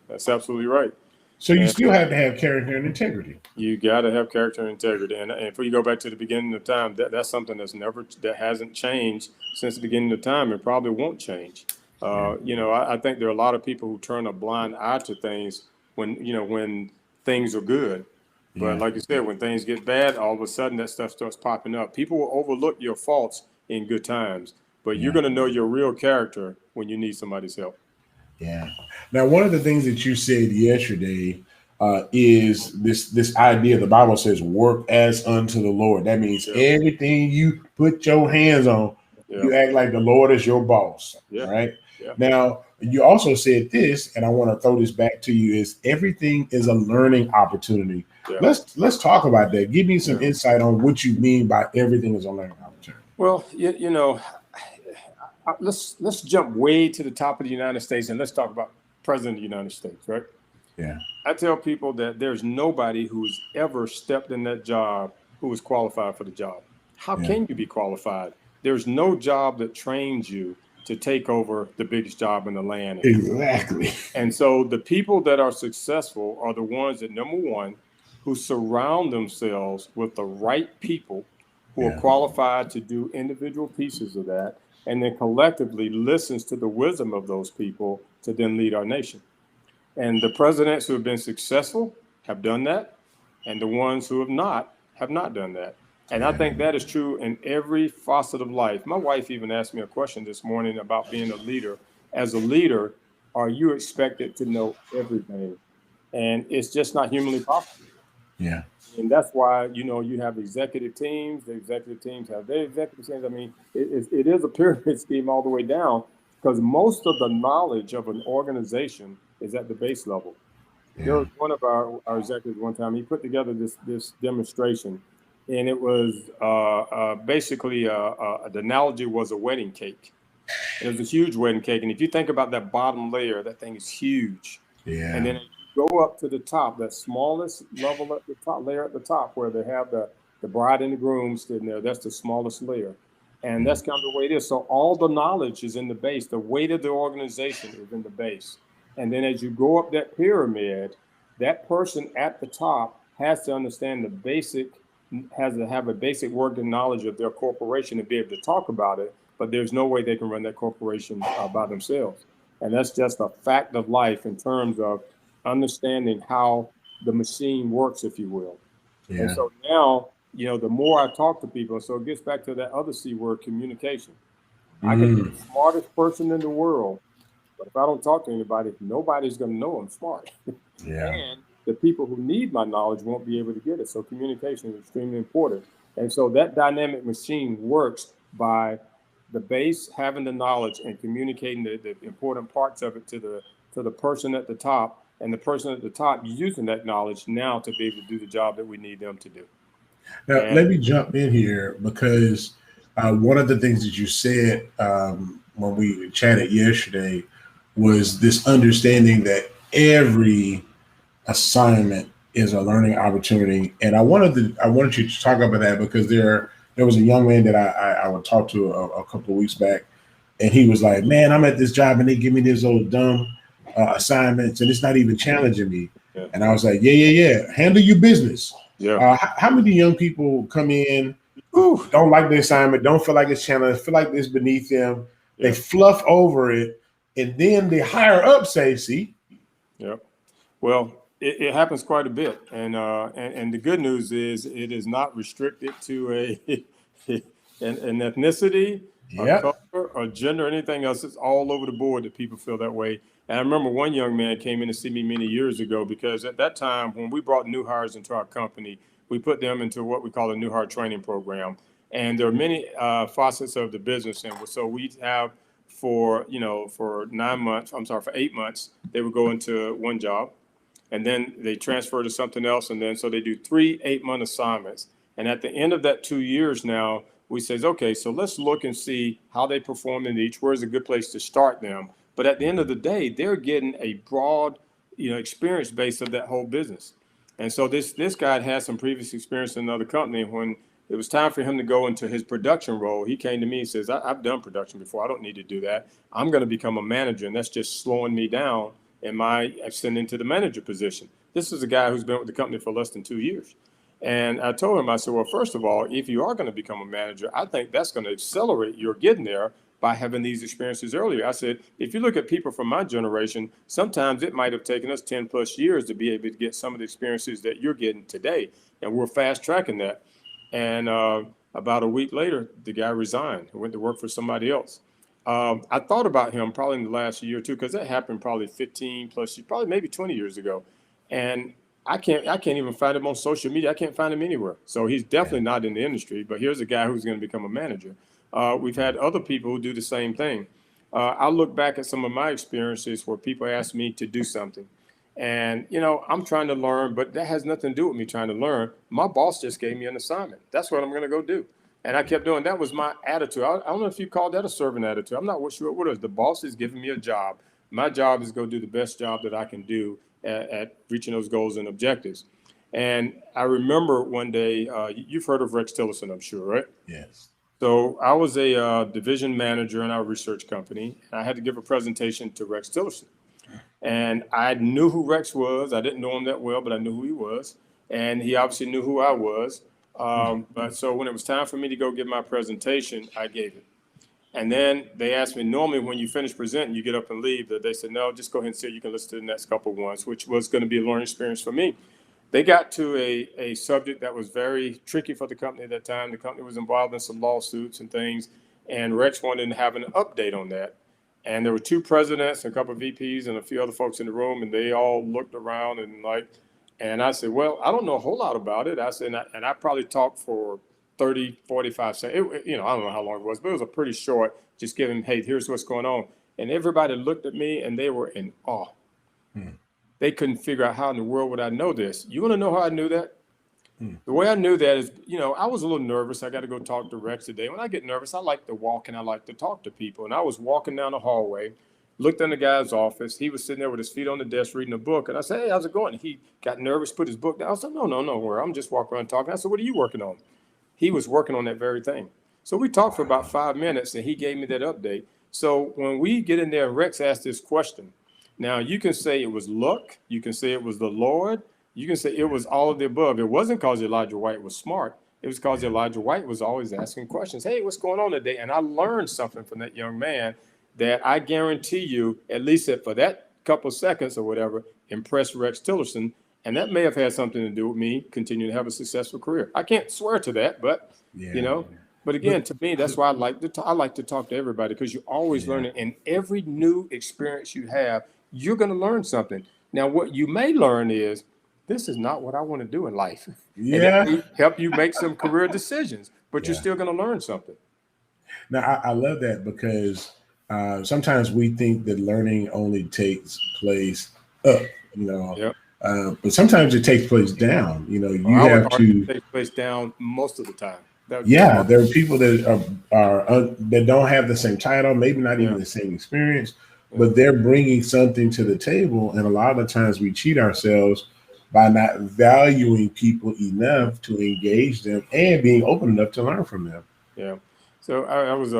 That's absolutely right. So you still have to have character and integrity. You got to have character and integrity. And if we go back to the beginning of time, that's something that hasn't changed since the beginning of time. It probably won't change. I think there are a lot of people who turn a blind eye to things when things are good. But like you said, when things get bad, all of a sudden that stuff starts popping up. People will overlook your faults in good times, but you're going to know your real character when you need somebody's help. Yeah. Now, one of the things that you said yesterday is this idea. The Bible says, "Work as unto the Lord." That means everything you put your hands on, you act like the Lord is your boss. Right? Yeah. Now, you also said this, and I want to throw this back to you: is everything is a learning opportunity. Yeah. Let's talk about that. Give me some insight on what you mean by everything is a learning opportunity. Well, let's jump way to the top of the United States and let's talk about President of the United States, right? Yeah. I tell people that there's nobody who's ever stepped in that job who is qualified for the job. How can you be qualified? There's no job that trains you to take over the biggest job in the land. Exactly. And so the people that are successful are the ones that, number one, who surround themselves with the right people who are qualified to do individual pieces of that, and then collectively listens to the wisdom of those people to then lead our nation. And the presidents who have been successful have done that, and the ones who have not done that. And I think that is true in every facet of life. My wife even asked me a question this morning about being a leader. As a leader, are you expected to know everything? And it's just not humanly possible. Yeah. And that's why, you have executive teams. The executive teams have their executive teams. I mean, it is a pyramid scheme all the way down because most of the knowledge of an organization is at the base level. Yeah. There was one of our executives one time, he put together this demonstration, and it was basically the analogy was a wedding cake. It was a huge wedding cake. And if you think about that bottom layer, that thing is huge. Yeah. And then go up to the top, that smallest level at the top, layer at the top, where they have the bride and the groom sitting there. That's the smallest layer. And that's kind of the way it is. So all the knowledge is in the base. The weight of the organization is in the base. And then as you go up that pyramid, that person at the top has to understand has to have a basic working knowledge of their corporation and be able to talk about it. But there's no way they can run that corporation by themselves. And that's just a fact of life in terms of understanding how the machine works, if you will. Yeah. And so now, the more I talk to people, so it gets back to that other C word, communication. I can be the smartest person in the world, but if I don't talk to anybody, nobody's going to know I'm smart. Yeah. And the people who need my knowledge won't be able to get it. So communication is extremely important. And so that dynamic machine works by the base having the knowledge and communicating the important parts of it to the person at the top, and the person at the top using that knowledge now to be able to do the job that we need them to do. Now, let me jump in here because one of the things that you said when we chatted yesterday was this understanding that every assignment is a learning opportunity. And I wanted you to talk about that because there was a young man that I would talk to a couple of weeks back, and he was like, "Man, I'm at this job and they give me this old dumb assignments and it's not even challenging me." Yeah. And I was like, yeah. Handle your business. Yeah. How many young people come in, don't like the assignment, don't feel like it's challenging, feel like it's beneath them. Yeah. They fluff over it, and then the higher up say, "See." Yeah. Well, it happens quite a bit, and the good news is it is not restricted to an ethnicity, a color, or gender, or anything else. It's all over the board that people feel that way. And I remember one young man came in to see me many years ago because at that time, when we brought new hires into our company, we put them into what we call a new hire training program. And there are many facets of the business. And so we have for 8 months, they would go into one job. and then they transfer to something else. And then so they do 3 8-month assignments. And at the end of that 2 years now, we says, okay, so let's look and see how they perform in each. Where's a good place to start them? But at the end of the day, they're getting a broad, experience base of that whole business. And so this guy had some previous experience in another company. When it was time for him to go into his production role, he came to me and says, I've done production before. I don't need to do that. I'm going to become a manager, and that's just slowing me down in my ascending to the manager position. This is a guy who's been with the company for less than 2 years. And I told him, I said, well, first of all, if you are going to become a manager, I think that's going to accelerate your getting there by having these experiences earlier. I said, if you look at people from my generation, sometimes it might have taken us 10 plus years to be able to get some of the experiences that you're getting today. And we're fast tracking that. And about a week later, the guy resigned and went to work for somebody else. I thought about him probably in the last year or two, because that happened probably 15 plus, probably maybe 20 years ago. And I can't even find him on social media. I can't find him anywhere. So he's definitely not in the industry, but here's a guy who's going to become a manager. We've had other people who do the same thing. I look back at some of my experiences where people ask me to do something. And, I'm trying to learn, but that has nothing to do with me trying to learn. My boss just gave me an assignment. That's what I'm going to go do. And I kept doing. That was my attitude. I don't know if you call that a servant attitude. I'm not sure what it is. The boss is giving me a job. My job is to go do the best job that I can do at reaching those goals and objectives. And I remember one day, you've heard of Rex Tillerson, I'm sure, right? Yes. So I was a division manager in our research company, and I had to give a presentation to Rex Tillerson. And I knew who Rex was. I didn't know him that well, but I knew who he was. And he obviously knew who I was. But so when it was time for me to go give my presentation, I gave it. And then they asked me, normally when you finish presenting, you get up and leave. But they said, no, just go ahead and sit. You can listen to the next couple of ones, which was going to be a learning experience for me. They got to a subject that was very tricky for the company at that time. The company was involved in some lawsuits and things. And Rex wanted to have an update on that. And there were 2 presidents, a couple of VPs, and a few other folks in the room. And they all looked around and I said, well, I don't know a whole lot about it. I said, and I probably talked for 30, 45 seconds. I don't know how long it was, but it was a pretty short, just giving, hey, here's what's going on. And everybody looked at me and they were in awe. They couldn't figure out how in the world would I know this. You want to know how I knew that? The way I knew that is, I was a little nervous. I got to go talk to Rex today. When I get nervous, I like to walk and I like to talk to people. And I was walking down the hallway, looked in the guy's office. He was sitting there with his feet on the desk reading a book. And I said, hey, how's it going? And he got nervous, put his book down. I said, no, I'm just walking around talking. I said, what are you working on? He was working on that very thing. So we talked for about 5 minutes and he gave me that update. So when we get in there, Rex asked this question. Now you can say it was luck. You can say it was the Lord. You can say it was all of the above. It wasn't because Elijah White was smart. It was because Elijah White was always asking questions. Hey, what's going on today? And I learned something from that young man that I guarantee you, at least for that couple of seconds or whatever, impressed Rex Tillerson. And that may have had something to do with me continuing to have a successful career. I can't swear to that, but, but again, to me, that's why I like to talk to everybody, because you're always learning. And every new experience you have, you're going to learn something. Now, what you may learn is, this is not what I want to do in life. Yeah. And it may help you make some career decisions, but you're still going to learn something. Now, I love that, because sometimes we think that learning only takes place up, but sometimes it takes place down. You have to take place down most of the time. There are people that are that don't have the same title, maybe not even the same experience, but they're bringing something to the table. And a lot of times we cheat ourselves by not valuing people enough to engage them and being open enough to learn from them. Yeah. So I was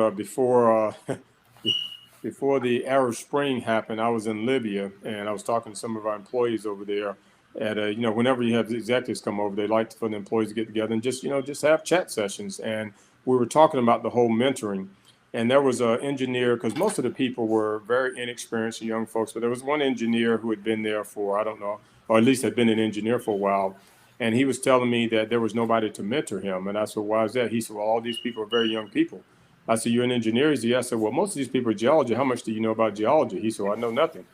before the Arab Spring happened, I was in Libya, and I was talking to some of our employees over there. Whenever you have the executives come over, they like for the employees to get together and just have chat sessions. And we were talking about the whole mentoring. And there was an engineer, because most of the people were very inexperienced young folks, but there was one engineer who had been there for, I don't know, or at least had been an engineer for a while. And he was telling me that there was nobody to mentor him. And I said, why is that? He said, well, all these people are very young people. I said, you're an engineer? He said, yeah. I said, well, most of these people are geology. How much do you know about geology? He said, well, I know nothing.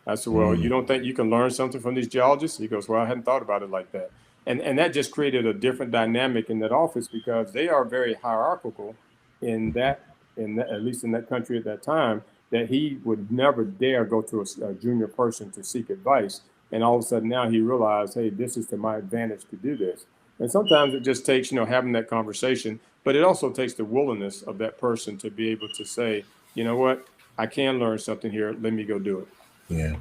I said, well, you don't think you can learn something from these geologists? He goes, well, I hadn't thought about it like that. And that just created a different dynamic in that office, because they are very hierarchical at least in that country at that time, that he would never dare go to a junior person to seek advice. And all of a sudden now he realized, hey, this is to my advantage to do this. And sometimes it just takes, having that conversation, but it also takes the willingness of that person to be able to say, you know what, I can learn something here. Let me go do it. Yeah.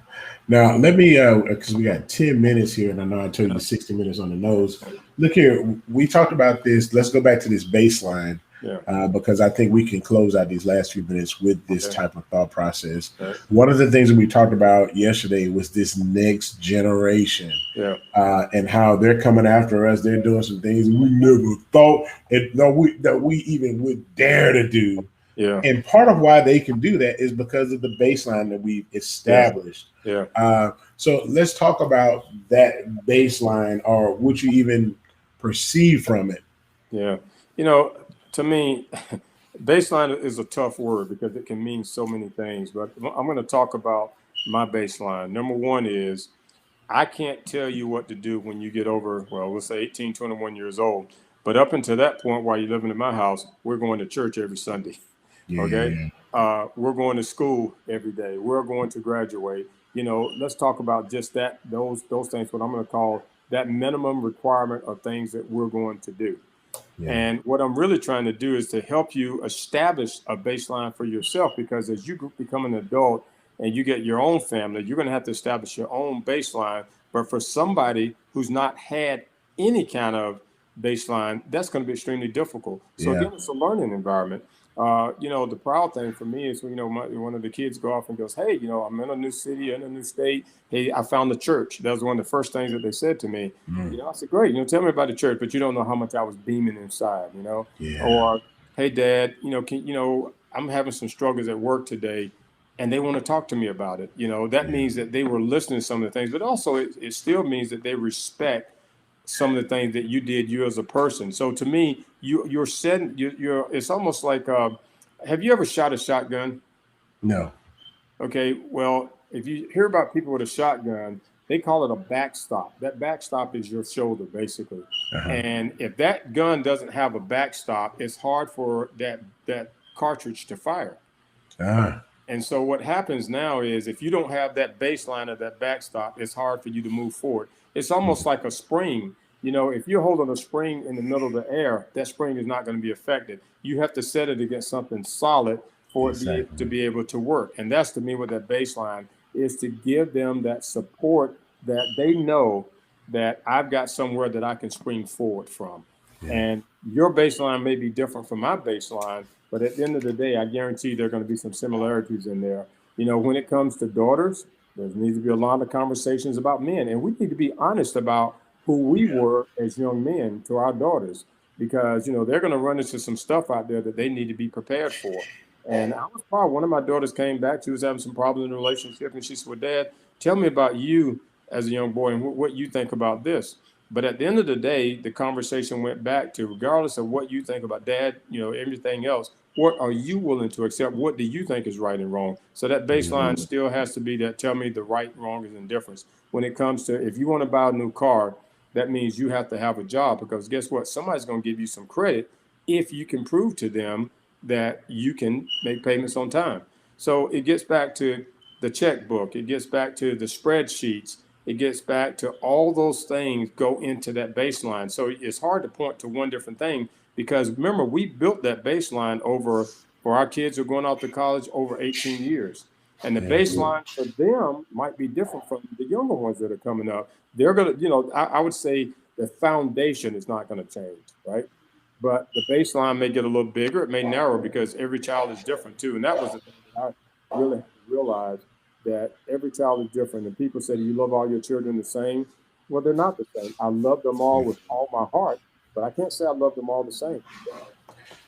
Now let me, because we got 10 minutes here, and I know I told you 60 minutes on the nose. Look here, we talked about this. Let's go back to this baseline. Yeah. Because I think we can close out these last few minutes with this type of thought process. Right. One of the things that we talked about yesterday was this next generation, and how they're coming after us. They're doing some things we never thought that we even would dare to do. Yeah. And part of why they can do that is because of the baseline that we've established. Yeah. So let's talk about that baseline, or what you even perceive from it. Yeah. To me, baseline is a tough word because it can mean so many things, but I'm going to talk about my baseline. Number one is I can't tell you what to do when you get over, well, let's say 18, 21 years old. But up until that point, while you're living in my house, we're going to church every Sunday. Yeah. Okay. We're going to school every day. We're going to graduate. Let's talk about just those things, what I'm going to call that minimum requirement of things that we're going to do. Yeah. And what I'm really trying to do is to help you establish a baseline for yourself, because as you become an adult and you get your own family, you're going to have to establish your own baseline. But for somebody who's not had any kind of baseline, that's going to be extremely difficult. So again, it's a learning environment. The proud thing for me is, one of the kids go off and goes, hey, I'm in a new city, in a new state. Hey, I found the church. That was one of the first things that they said to me. I said, great, tell me about the church, but you don't know how much I was beaming inside, Or, hey, Dad, I'm having some struggles at work today, and they want to talk to me about it. That means that they were listening to some of the things, but also it still means that they respect some of the things that you did, you as a person. So to me, you're setting, it's almost like, have you ever shot a shotgun? No. Okay. Well, if you hear about people with a shotgun, they call it a backstop. That backstop is your shoulder, basically. And if that gun doesn't have a backstop, it's hard for that cartridge to fire. And so what happens now is, if you don't have that baseline of that backstop, it's hard for you to move forward. It's almost like a spring. If you're holding a spring in the middle of the air, that spring is not going to be effective. You have to set it against something solid for it to be able to work. And that's, to me, what that baseline is, to give them that support that they know that I've got somewhere that I can spring forward from. And your baseline may be different from my baseline, but at the end of the day, I guarantee there are going to be some similarities in there. When it comes to daughters, there needs to be a lot of conversations about men, and we need to be honest about who we were as young men to our daughters, because, they're going to run into some stuff out there that they need to be prepared for. And I was proud. One of my daughters came back. She was having some problems in the relationship, and she said, well, Dad, tell me about you as a young boy and what you think about this. But at the end of the day, the conversation went back to, regardless of what you think about Dad, everything else, what are you willing to accept? What do you think is right and wrong? So that baseline still has to be that, tell me the right, wrong, and indifference. When it comes to, if you want to buy a new car, that means you have to have a job, because guess what? Somebody's going to give you some credit if you can prove to them that you can make payments on time. So it gets back to the checkbook. It gets back to the spreadsheets. It gets back to all those things go into that baseline. So it's hard to point to one different thing, because remember, we built that baseline for our kids who are going off to college, over 18 years. And the baseline for them might be different from the younger ones that are coming up. They're going to, I would say the foundation is not going to change, right? But the baseline may get a little bigger. It may narrow, because every child is different too. And that was the thing that I really realized, that every child is different. And people say, do you love all your children the same? Well, they're not the same. I love them all with all my heart, but I can't say I love them all the same.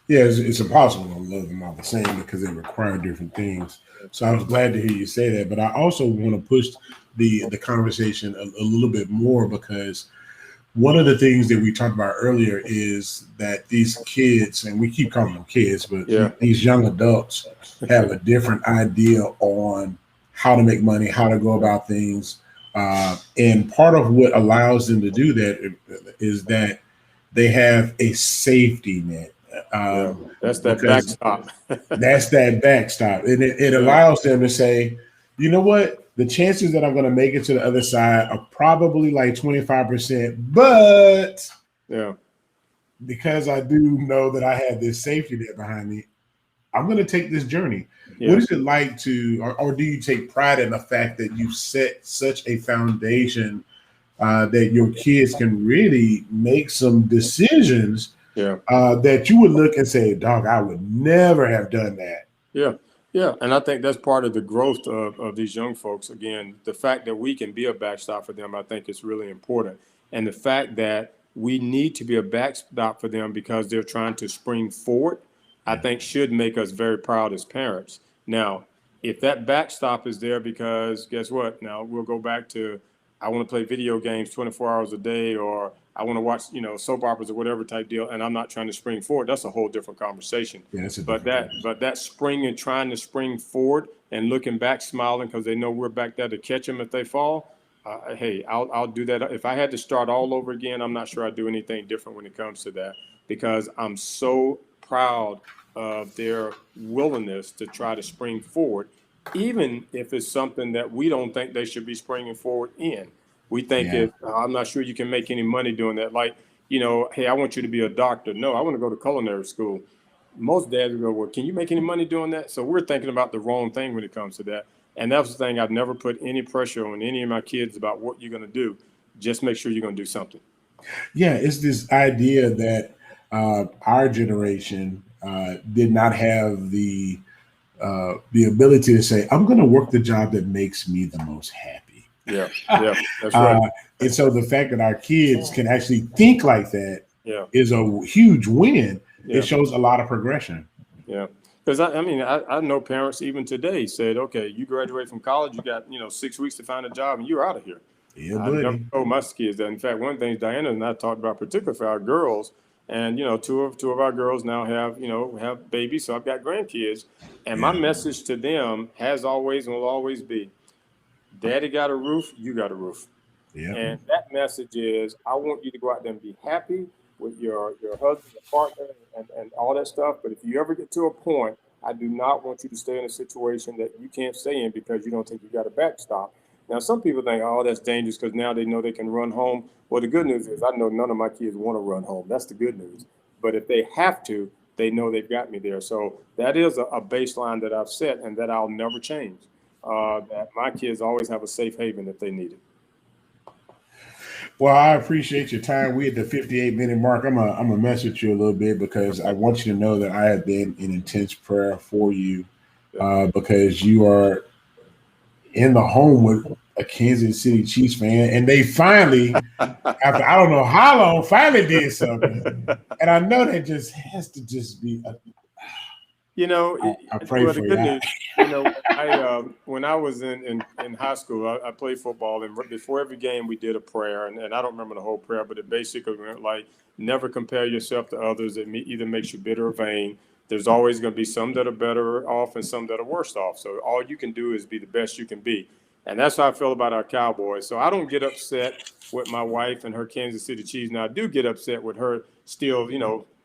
Yeah, it's impossible to love them all the same, because they require different things. So I was glad to hear you say that. But I also want to push the conversation a little bit more, because one of the things that we talked about earlier is that these kids, and we keep calling them kids, but these young adults have a different idea on how to make money, how to go about things. And part of what allows them to do that is that they have a safety net. That's that backstop. That's that backstop. And it allows them to say, you know what? the chances that I'm going to make it to the other side are probably like 25%. But Yeah. because I do know that I have this safety net behind me, I'm going to take this journey. Yeah. What is it like to, or do you take pride in the fact that you set such a foundation that your kids can really make some decisions that you would look and say, dog, I would never have done that. Yeah. Yeah. And I think that's part of the growth of these young folks. Again, the fact that we can be a backstop for them, I think is really important. And the fact that we need to be a backstop for them because they're trying to spring forward, I think should make us very proud as parents. Now, if that backstop is there because guess what? Now we'll go back to, I want to play video games 24 hours a day, or I want to watch, soap operas or whatever type deal, and I'm not trying to spring forward. That's a whole different conversation. Yeah, but that spring and trying to spring forward and looking back, smiling because they know we're back there to catch them if they fall. Hey, I'll do that. If I had to start all over again, I'm not sure I'd do anything different when it comes to that, because I'm so proud of their willingness to try to spring forward, even if it's something that we don't think they should be springing forward in. We think I'm not sure you can make any money doing that. Like, hey, I want you to be a doctor. No, I want to go to culinary school. Most dads will go, well, can you make any money doing that? So we're thinking about the wrong thing when it comes to that. And that's the thing. I've never put any pressure on any of my kids about what you're going to do. Just make sure you're going to do something. Yeah, it's this idea that our generation did not have the ability to say, I'm going to work the job that makes me the most happy. Yeah, that's right. And so the fact that our kids can actually think like that is a huge win. It shows a lot of progression. Yeah. Because I know parents even today said, okay, you graduate from college, you got 6 weeks to find a job, and you're out of here. Yeah, I never told my kids that. In fact, one of the things Diana and I talked about, particularly for our girls, and two of our girls now have babies, so I've got grandkids, and my message to them has always and will always be, Daddy got a roof, you got a roof. Yeah. And that message is, I want you to go out there and be happy with your husband, your partner, and all that stuff. But if you ever get to a point, I do not want you to stay in a situation that you can't stay in because you don't think you got a backstop. Now, some people think, oh, that's dangerous because now they know they can run home. Well, the good news is I know none of my kids want to run home. That's the good news. But if they have to, they know they've got me there. So that is a baseline that I've set and that I'll never change, that my kids always have a safe haven if they need it. Well, I appreciate your time. We're at the 58-minute mark. I'm gonna mess with you a little bit because I want you to know that I have been in intense prayer for you, because you are in the home with a Kansas City Chiefs fan, and they finally, after I don't know how long, finally did something. And I know that just has to just be. I pray for you. When I was in high school, I played football, and before every game we did a prayer, and I don't remember the whole prayer, but it basically went like, never compare yourself to others. It either makes you bitter or vain. There's always going to be some that are better off and some that are worse off. So all you can do is be the best you can be. And that's how I feel about our Cowboys. So I don't get upset with my wife and her Kansas City Chiefs. Now, I do get upset with her still,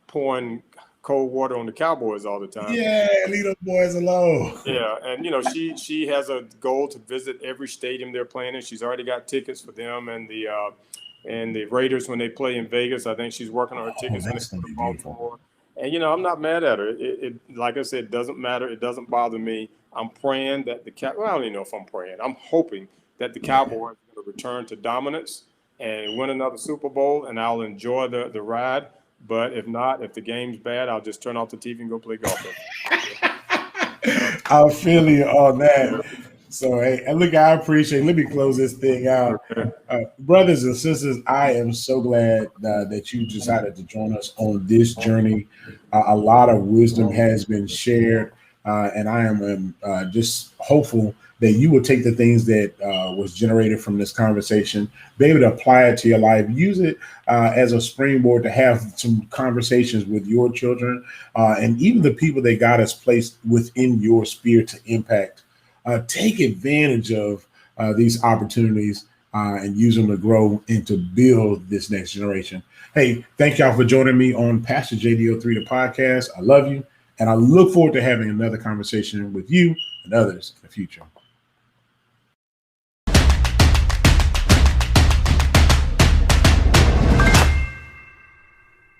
pouring cold water on the Cowboys all the time. Yeah, leave those boys alone. Yeah, and she has a goal to visit every stadium they're playing in. She's already got tickets for them and the Raiders when they play in Vegas. I think she's working on her tickets when they play in Baltimore. And I'm not mad at her. It like I said, it doesn't matter. It doesn't bother me. I'm praying that I don't even know if I'm praying. I'm hoping that the Cowboys are going to return to dominance and win another Super Bowl, and I'll enjoy the ride. But if not, if the game's bad, I'll just turn off the TV and go play golf. I feel you on that. So, hey, and look, I appreciate it. Let me close this thing out. Brothers and sisters, I am so glad that you decided to join us on this journey. A lot of wisdom has been shared, and I am just hopeful that you will take the things that was generated from this conversation, be able to apply it to your life, use it as a springboard to have some conversations with your children and even the people that God has placed within your sphere to impact. Take advantage of these opportunities and use them to grow and to build this next generation. Hey, thank y'all for joining me on Pastor JDO3, the podcast. I love you, and I look forward to having another conversation with you and others in the future.